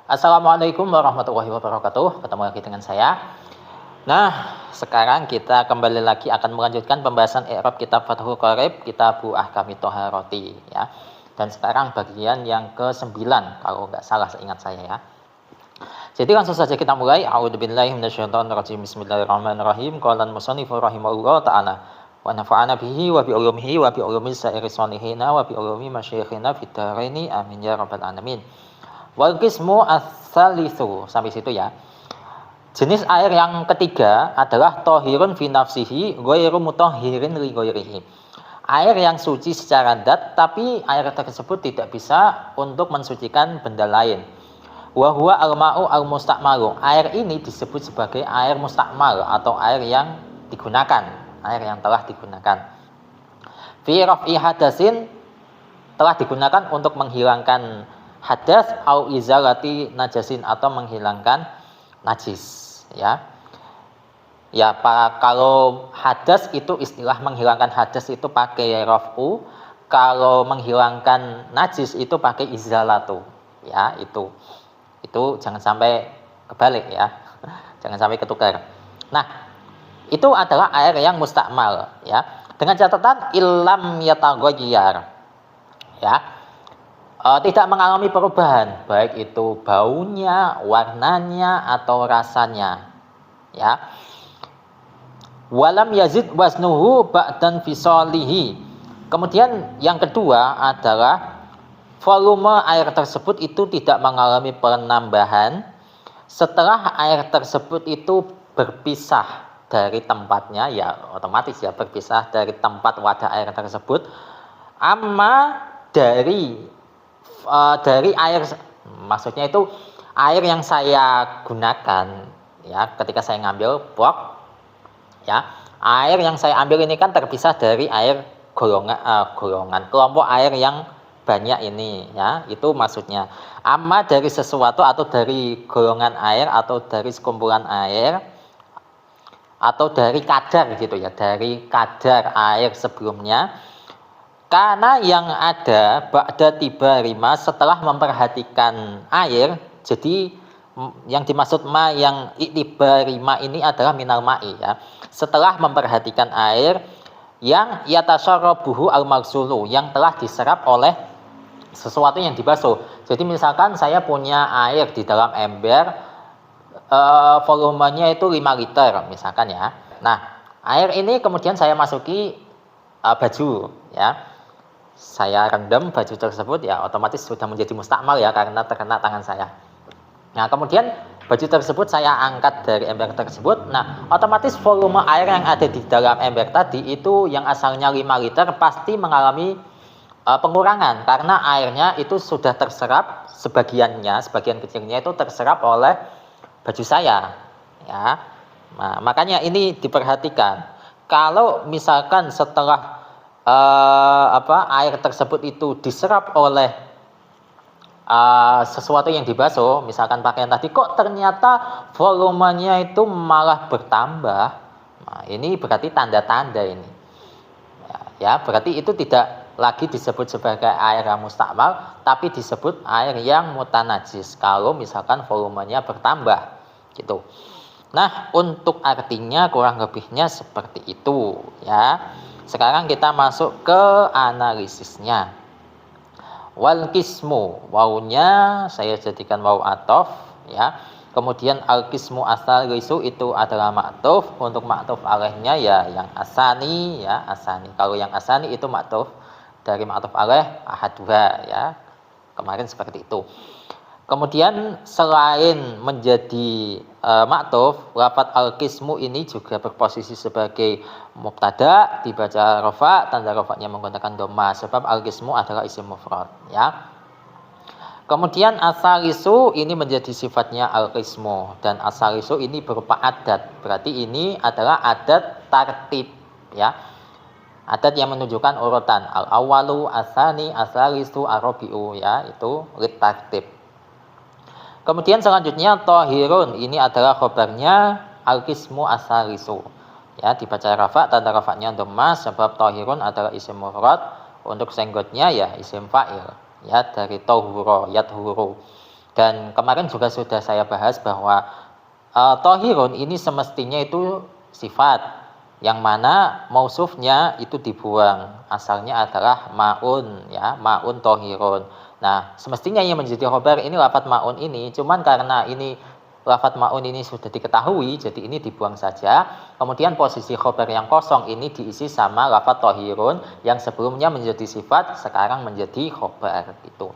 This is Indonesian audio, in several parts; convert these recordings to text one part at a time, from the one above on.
Assalamualaikum warahmatullahi wabarakatuh. Ketemu lagi dengan saya. Nah, sekarang kita kembali lagi akan melanjutkan pembahasan i'rab kitab Fathul Qorib, Kitabu Ahkamit Thaharati ya. Dan sekarang bagian yang ke-9 kalau nggak salah seingat saya ya. Jadi langsung saja kita mulai. A'udzubillahi minasyaitonirrajim. Bismillahirrahmanirrahim. Qala al-musannifu rahimahullahu ta'ala wa nafa'ana bihi wa bi ulumihi wa bi ulumi sa'iri shalihina wa bi ulumi masyayikhina fid dharaini amin ya rabbal alamin. Wal qismu ats-tsalitsu, sampai situ ya. Jenis air yang ketiga adalah tohirun fi nafsihi ghairu mutahhirin li ghairihi. Air yang suci secara zat tapi air tersebut tidak bisa untuk mensucikan benda lain. Wa huwa al-ma'u al-musta'malu. Air ini disebut sebagai air mustakmal atau air yang digunakan, air yang telah digunakan. Fi raf'i hadasin, telah digunakan untuk menghilangkan hadas au izalati najasin atau menghilangkan najis ya. Ya, kalau hadas itu istilah menghilangkan hadas itu pakai raf'u, kalau menghilangkan najis itu pakai izalatu ya, itu jangan sampai kebalik ya. Jangan sampai ketukar. Nah, itu adalah air yang mustakmal ya. Dengan catatan illam yataghayyar ya. Tidak mengalami perubahan, baik itu baunya, warnanya atau rasanya ya. Walam yazid wasnuhu ba'dan fisalihi. Kemudian yang kedua adalah volume air tersebut itu tidak mengalami penambahan setelah air tersebut itu berpisah dari tempatnya, ya otomatis ya berpisah dari tempat wadah air tersebut. Amma dari air, maksudnya itu air yang saya gunakan ya ketika saya ngambil box ya, air yang saya ambil ini kan terpisah dari air golongan kelompok air yang banyak ini ya, itu maksudnya. Amma dari sesuatu atau dari golongan air atau dari sekumpulan air atau dari kadar gitu ya, dari kadar air sebelumnya. Karena yang ada ba'da tiba rima, setelah memperhatikan air. Jadi yang dimaksud ma yang tiba rima ini adalah minal ma'i ya. Setelah memperhatikan air yang yatasarrabuhu al-maghsulu, yang telah diserap oleh sesuatu yang dibasuh. Jadi misalkan saya punya air di dalam ember, volumenya itu 5 liter misalkan ya. Nah, air ini kemudian saya masuki baju ya. Saya rendam baju tersebut ya, otomatis sudah menjadi mustakmal ya karena terkena tangan saya. Nah, kemudian baju tersebut saya angkat dari ember tersebut. Nah, otomatis volume air yang ada di dalam ember tadi itu yang asalnya 5 liter pasti mengalami pengurangan karena airnya itu sudah terserap, sebagian kecilnya itu terserap oleh baju saya ya. Nah, makanya ini diperhatikan. Kalau misalkan setelah air tersebut itu diserap oleh sesuatu yang dibasuh, misalkan pakaian tadi, kok ternyata volumenya itu malah bertambah. Nah, ini berarti tanda-tanda ini ya, berarti itu tidak lagi disebut sebagai air yang mustakmal, tapi disebut air yang mutanajis kalau misalkan volumenya bertambah gitu. Nah, untuk artinya kurang lebihnya seperti itu ya. Sekarang kita masuk ke analisisnya. Wal qismu, wawunya saya jadikan waw athof ya. Kemudian al qismu ats-tsalisu itu adalah ma'tuf. Untuk ma'tuf alaihnya ya yang asani ya, asani. Kalau yang asani itu ma'tuf dari ma'tuf alaih ahaduha ya. Kemarin seperti itu. Kemudian selain menjadi ma'tuf, lafadz al-qismu ini juga berposisi sebagai mubtada, dibaca rafa, tanda rafanya menggunakan dhamma sebab al-qismu adalah isim mufrad ya. Kemudian asalisu ini menjadi sifatnya al-qismu, dan asalisu ini berupa adat. Berarti ini adalah adat tartib ya. Adat yang menunjukkan urutan al-awwalu, asani, asalisu, arabiu ya, itu lit tartib. Kemudian selanjutnya tohirun, ini adalah khobarnya al-qismu asalisu ya, dibaca rafa, tanda rafanya dhamma sebab tohirun adalah isim mufrad. Untuk senggotnya ya isim fa'il ya, dari tohuro yathuru. Dan kemarin juga sudah saya bahas bahwa tohirun ini semestinya itu sifat yang mana mausufnya itu dibuang, asalnya adalah maun, ya, maun tohirun. Nah, semestinya yang menjadi khobar ini lafadz maun ini, cuman karena ini lafadz maun ini sudah diketahui, jadi ini dibuang saja. Kemudian posisi khobar yang kosong ini diisi sama lafadz tohirun yang sebelumnya menjadi sifat, sekarang menjadi khobar itu.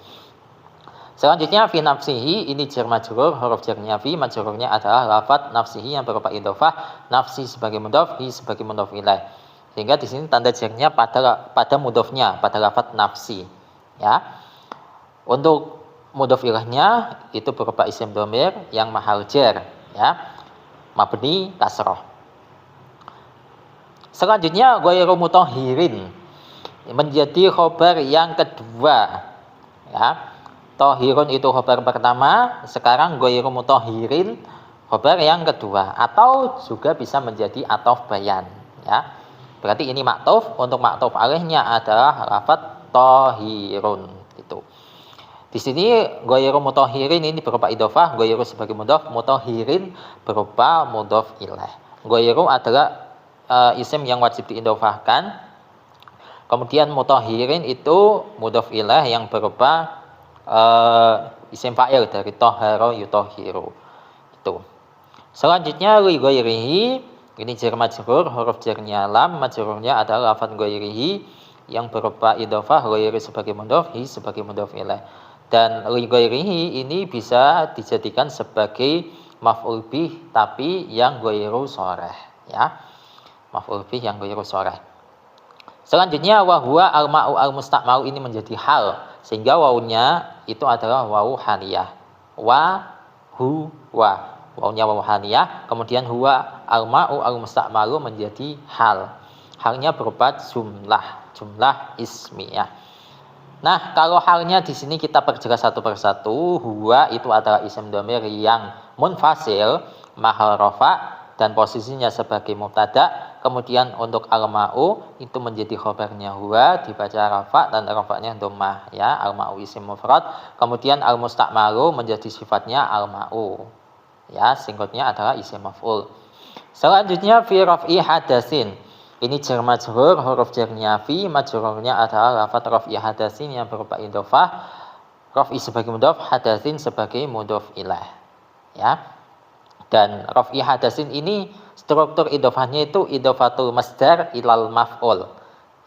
Selanjutnya fi nafsihi, ini jar majrur, huruf jarnya fi, majrurnya adalah lafadz nafsihi yang berupa idhofah, nafsi sebagai mudhof, hi sebagai mudhof ilaih. Sehingga di sini tanda jarnya pada mudhofnya, pada lafadz nafsi, ya. Untuk mudhof ilaihnya itu berupa isim dhamir yang mahal jar, ya. Mabni kasroh. Selanjutnya ghairu mutahhirin, menjadi khobar yang kedua, ya. Tohirun itu khobar pertama, sekarang ghairu mutahhirin khobar yang kedua, atau juga bisa menjadi atof bayan, ya. Berarti ini maktuf, untuk maktuf alaihnya adalah lafadz tohirun itu. Di sini ghairu mutahhirin ini berupa idhofah, ghairu sebagai mudhof, mutahhirin berupa mudhof ilaih. Ghairu adalah isim yang wajib diidhofahkan. Kemudian mutahhirin itu mudhof ilaih yang berupa isim fa'il dari toharo yutohiru itu. Selanjutnya li ghairihi, ini jar majrur, huruf jarnya lam, majrurnya adalah lafadz ghairihi yang berupa idhofah, ghairi sebagai mudhof, hi sebagai mudhof ilaih. Dan li ghairihi ini bisa dijadikan sebagai maf'ul bih tapi yang ghairu sharih, ya. Maf'ul bih yang ghairu sharih. Selanjutnya wahwa al-ma'u al-musta'malu, ini menjadi hal, sehingga wawunya itu adalah wawu haniyah. Wa hu wa. Wawunya wawu haniyah, kemudian huwa al-ma'u al-musta'malu menjadi hal. Halnya berupa jumlah ismiyah. Nah, kalau halnya di sini kita perjelas satu persatu. Huwa itu adalah isim dhamir yang munfasil, mahal rafa, dan posisinya sebagai mubtada. Kemudian untuk al-ma'u itu menjadi khobarnya huwa, dibaca rafa dan rafa'nya dhammah, ya. Al-ma'u isim mufrad, kemudian al-musta'malu menjadi sifatnya al-ma'u, ya. Singkatnya adalah isim maf'ul. Selanjutnya fi raf'i hadasin, ini jar majrur, huruf jarnya fi, majrurnya adalah lafadz raf'i hadasin yang berupa idhofah, raf'i sebagai mudhof, hadasin sebagai mudhof ilaih, ya. Dan raf'i hadasin ini struktur idhofahnya itu idhofatul masdar ilal maf'ul,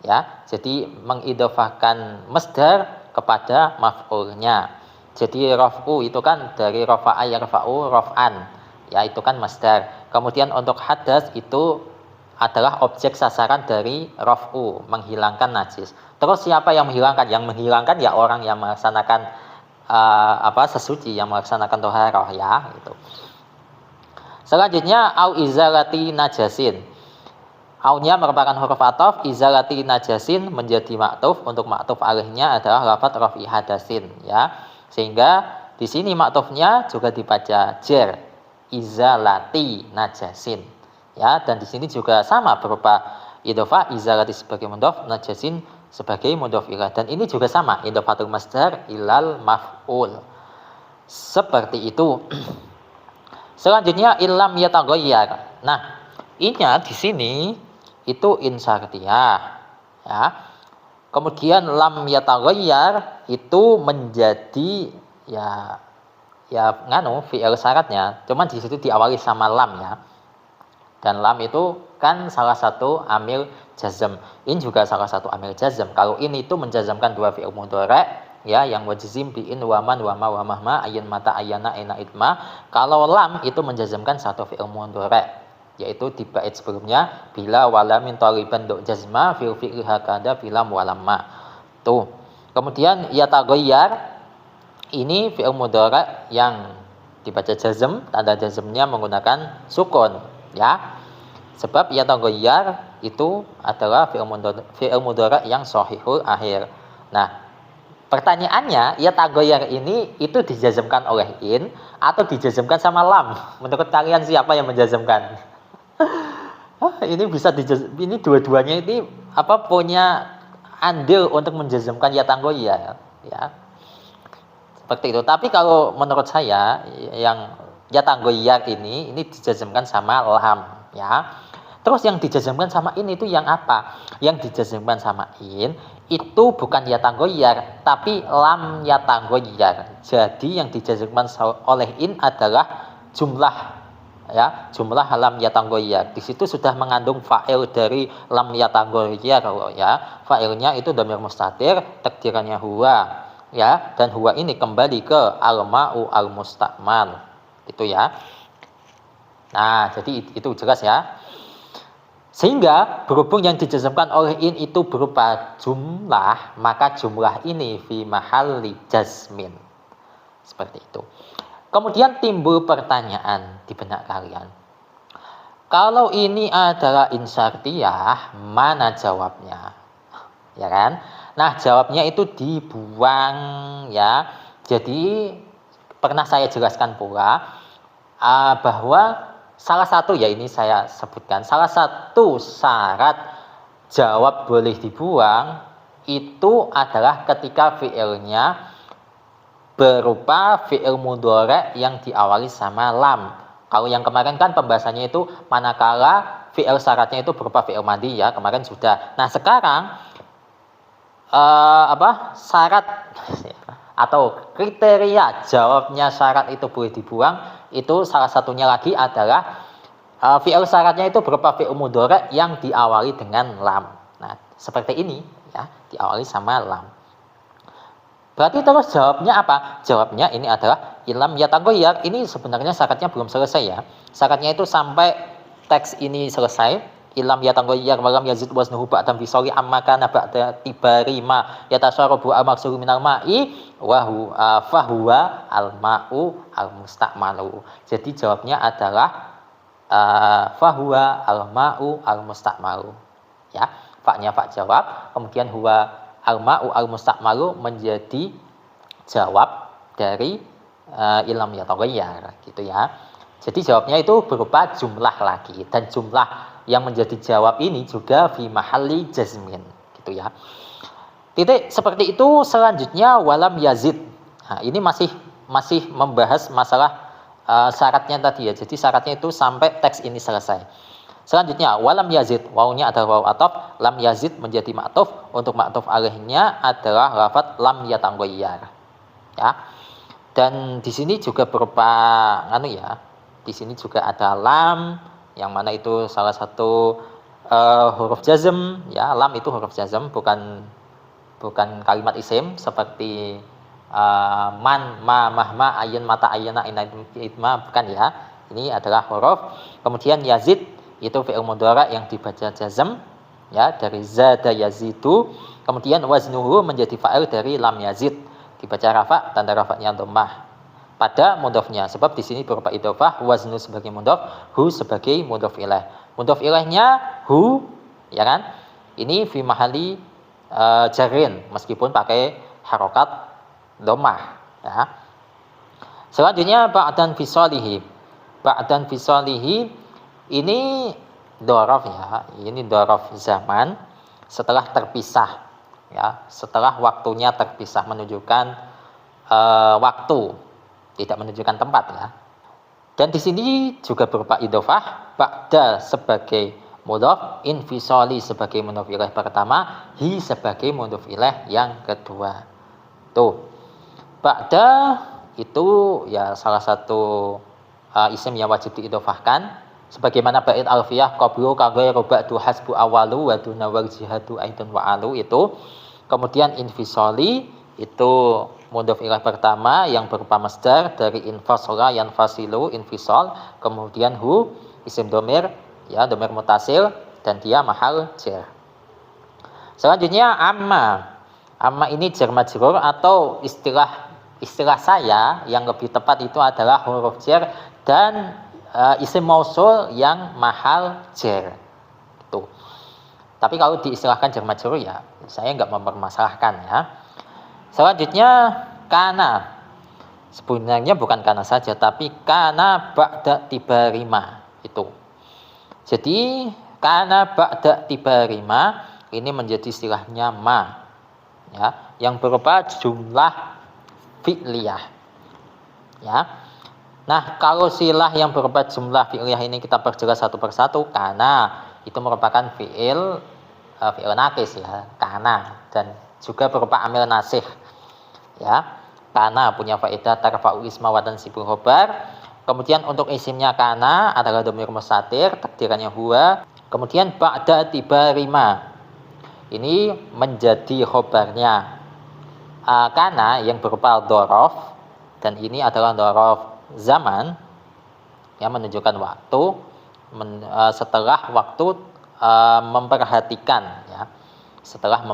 ya. Jadi mengidhofahkan masdar kepada maf'ulnya. Jadi raf'u itu kan dari rafa'a yarfa'u raf'an, ya, itu kan masdar. Kemudian untuk hadas itu adalah objek sasaran dari raf'u, menghilangkan najis. Terus siapa yang menghilangkan? Yang menghilangkan ya orang yang melaksanakan sesuci, yang melaksanakan toharah, ya, itu. Selanjutnya au izalati najasin. Aunya merupakan huruf ataf, izalati najasin menjadi maktuf, untuk maktuf alaihnya adalah lafadz raf'i hadasin, ya. Sehingga di sini maktufnya juga dibaca jar, izalati najasin, ya. Dan di sini juga sama berupa idhofah, izalati sebagai mudhof, najasin sebagai mudhof ilaih. Dan ini juga sama, idhofatul masdar ilal maf'ul. Seperti itu. Selanjutnya ilam yataghayyar. Nah, inya di sini itu insyartiyah, ya. Kemudian lam yataghayyar itu menjadi fi'il syaratnya. Cuman di situ diawali sama lam, ya. Dan lam itu kan salah satu amil jazm. In juga salah satu amil jazm. Kalau in itu menjazmkan dua fi'il mudhari', ya, yang wajizim bi'in waman wama wamahma ayyan mata ayyana ina itma. Kalau lam itu menjazmkan satu fi'il mudhari', yaitu di bait sebelumnya bila walamin taliban do jazma fil fi'li hakada bila walamma. Tuh. Kemudian yataghayyar ini fi'il mudhari' yang dibaca jazm, tanda jazmnya menggunakan sukun, ya. Sebab yataghayyar itu adalah fi'il mudhari' yang shahihul akhir. Nah, pertanyaannya, yataghayyar ini itu dijazmkan oleh in atau dijazmkan sama lam? Menurut kalian siapa yang menjazmkan? Ini bisa ini dua-duanya ini punya andil untuk menjazmkan yataghayyar, ya. Seperti itu. Tapi kalau menurut saya yang ya tanggoyar ini dijazmkan sama lam ya. Terus yang dijazmkan sama in itu yang apa? Yang dijazmkan sama in itu bukan ya tanggoyar tapi lam ya tanggoyar. Jadi yang dijazmkan oleh in adalah jumlah ya, jumlah lam ya tanggoyar. Di situ sudah mengandung fa'il dari lam ya tanggoyar ya. Fa'ilnya itu dhamir mustatir, takdirannya huwa ya, dan huwa ini kembali ke al-ma'u al-mustakmal itu ya. Nah, jadi itu jelas ya. Sehingga berhubung yang dijazmkan oleh in itu berupa jumlah, maka jumlah ini fi mahalli jazmin. Seperti itu. Kemudian timbul pertanyaan di benak kalian. Kalau ini adalah insyartiyah, mana jawabnya? Ya kan? Nah, jawabnya itu dibuang ya. Jadi pernah saya jelaskan pula bahwa salah satu ya ini saya sebutkan, salah satu syarat jawab boleh dibuang itu adalah ketika fi'ilnya berupa fi'il mudhari' yang diawali sama lam. Kalau yang kemarin kan pembahasannya itu manakala fi'il syaratnya itu berupa fi'il madhi ya, kemarin sudah. Nah, sekarang syarat atau kriteria jawabnya syarat itu boleh dibuang itu salah satunya lagi adalah fi'il syaratnya itu berupa fi'il mudhari' yang diawali dengan lam. Nah, seperti ini ya, diawali sama lam. Berarti terus jawabnya apa? Jawabnya ini adalah ilam yataghayyar. Ini sebenarnya syaratnya belum selesai ya. Syaratnya itu sampai teks ini selesai. Ilam yataghayyar wa lam yazid waznuhu ba'da fisali amma kana ba'da tibari ma yatasarabu al-maksuru minal ma'i wa fahuwa al-ma'u al-mustakmalu. Jadi jawabnya adalah fahuwa al-ma'u al-mustakmalu. Ya, faknya fak jawab, kemudian huwa al-ma'u al-mustakmalu menjadi jawab dari ilam yataghayyar gitu ya. Jadi jawabnya itu berupa jumlah lagi, dan jumlah yang menjadi jawab ini juga fi mahalli jazmin gitu ya. Titik seperti itu. Selanjutnya walam yazid. Nah, ini masih membahas masalah syaratnya tadi ya. Jadi syaratnya itu sampai teks ini selesai. Selanjutnya walam yazid, wawunya adalah wawu ataf, lam yazid menjadi ma'tuf. Untuk ma'tuf alaihnya adalah lafadz lam yataghayyar. Ya. Dan di sini juga berupa ya. Di sini juga ada lam yang mana itu salah satu huruf jazm ya. Lam itu huruf jazm, bukan kalimat isim seperti man, ma, mahma, ayun, mata, ayana, inatma, bukan ya. Ini adalah huruf. Kemudian yazid itu fi'il mudhari' yang dibaca jazm ya, dari zada yazidu. Kemudian waznuhu menjadi fa'il dari lam yazid, dibaca rafa, tanda rafa'nya dhammah pada mudhofnya, sebab di sini berupa idhofah, waznu sebagai mudhof, hu sebagai mudhof ilaih. Mudhof ilaihnya hu ya kan? Ini fi mahali jarrin meskipun pakai harokat dhammah ya. Selanjutnya ba'dan fisalihi. Ba'dan fisalihi ini dhorof ya. Ini dhorof zaman setelah terpisah ya, setelah waktunya terpisah, menunjukkan waktu, tidak menunjukkan tempat ya. Dan di sini juga berupa idhofah, ba'da sebagai mudhof, infisali sebagai mudhof ilaih pertama, hi sebagai mudhof ilaih yang kedua. Tuh. Ba'da itu ya salah satu isim yang wajib diidhofahkan, sebagaimana bait alfiyah qablu kaghairu ba'du hasbu awalu wa duna wal jihadu aidun wa alu itu. Kemudian infisali itu mudhof ilaih pertama yang berupa masdar dari infasala yanfasilu, infisal. Kemudian hu isim dhamir ya, dhamir mutasil, dan dia mahal jar. Selanjutnya amma. Amma ini jar majrur, atau istilah saya yang lebih tepat itu adalah huruf jar dan isim mausul yang mahal jar. Itu. Tapi kalau diistilahkan jar majrur ya saya nggak mempermasalahkan ya. Selanjutnya kana. Sebenarnya bukan kana saja, tapi kana ba'da tibarima itu. Jadi kana ba'da tibarima ini menjadi istilahnya ma ya, yang berupa jumlah fi'liyah. Ya. Nah, kalau silah yang berupa jumlah fi'liyah ini kita perjelas satu persatu, karena itu merupakan fi'il naqis ya, karena, dan juga berupa amil nasih. Ya. Karena punya faedah tarfa'u isma wa tansibul khobar. Kemudian untuk isimnya kana adalah dhamir mustatir, takdirannya huwa. Kemudian ba'da tibarima. Ini menjadi khobarnya kana yang berupa dhorof, dan ini adalah dhorof zaman yang menunjukkan waktu setelah waktu memperhatikan ya. Setelah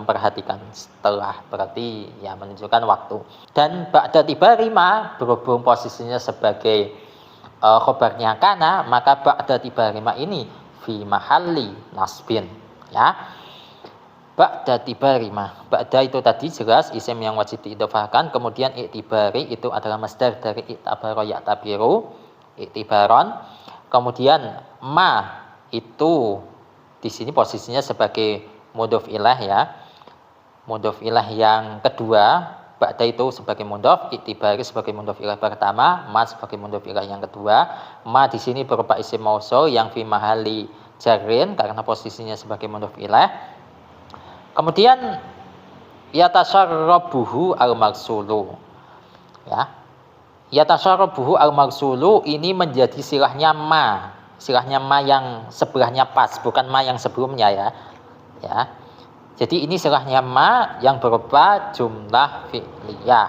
berarti ya menunjukkan waktu. Dan ba'da tibarima berhubung posisinya sebagai khobarnya kana, maka ba'da tibarima ini fi mahalli nasbin ya. Ba'da tibarima, ba'da itu tadi jelas isim yang wajib diidhofahkan, kemudian i'tibari itu adalah masdar dari i'tabara ya'tabiru, i'tibaron. Kemudian ma itu di sini posisinya sebagai mudhof ilaih ya. Mudhof ilaih yang kedua, ba'da itu sebagai mudhof, i'tibari sebagai mudhof ilaih pertama, ma sebagai mudhof ilaih yang kedua. Ma di sini berupa isim mausul yang fi mahalli jarrin karena posisinya sebagai mudhof ilaih. Kemudian yatasarrabuhu al-magsulu. Ya. Yatasarrabuhu al-magsulu ini menjadi silahnya ma. Silahnya ma yang sebelahnya pas, bukan ma yang sebelumnya ya. Ya. Jadi ini silahnya ma yang berupa jumlah fi'liyah.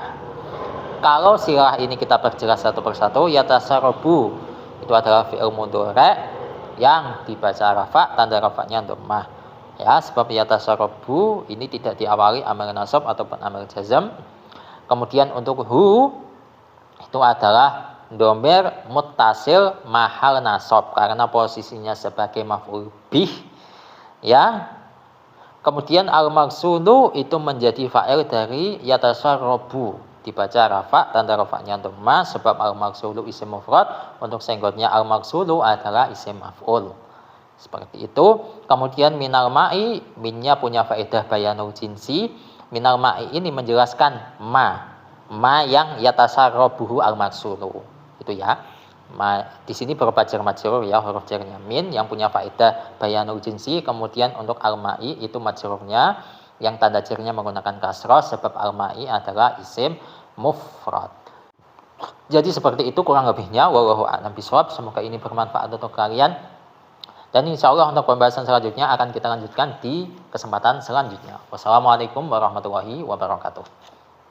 Kalau silah ini kita perjelas satu persatu, yatasarrabu itu adalah fi'il mudhari' yang dibaca rafa, tanda rafanya dhammah. Ya, sebab yatasarrabu ini tidak diawali amil nasab ataupun amil jazm. Kemudian untuk hu itu adalah dhamir muttasil mahal nasab karena posisinya sebagai maf'ul bih. Ya. Kemudian al-magsulu itu menjadi fa'il dari yatasarrabu, dibaca rafa, tanda rafanya dhammah sebab al-magsulu isim mufrad, untuk senggotnya al-magsulu adalah isim maf'ul. Seperti itu. Kemudian minal ma'i, minnya punya faedah bayanul jinsi. Minal ma'i ini menjelaskan ma yang yatasarrabuhu al-magsulu. Itu ya. Ma di sini berupa jar majrur ya, huruf jarnya min yang punya faedah bayanul jinsi. Kemudian untuk al-ma'i itu majrurnya yang tanda jarnya menggunakan kasrah sebab al-ma'i adalah isim mufrad. Jadi seperti itu kurang lebihnya, wallahu a'lam bishawab. Semoga ini bermanfaat untuk kalian. Dan insya Allah untuk pembahasan selanjutnya akan kita lanjutkan di kesempatan selanjutnya. Wassalamualaikum warahmatullahi wabarakatuh.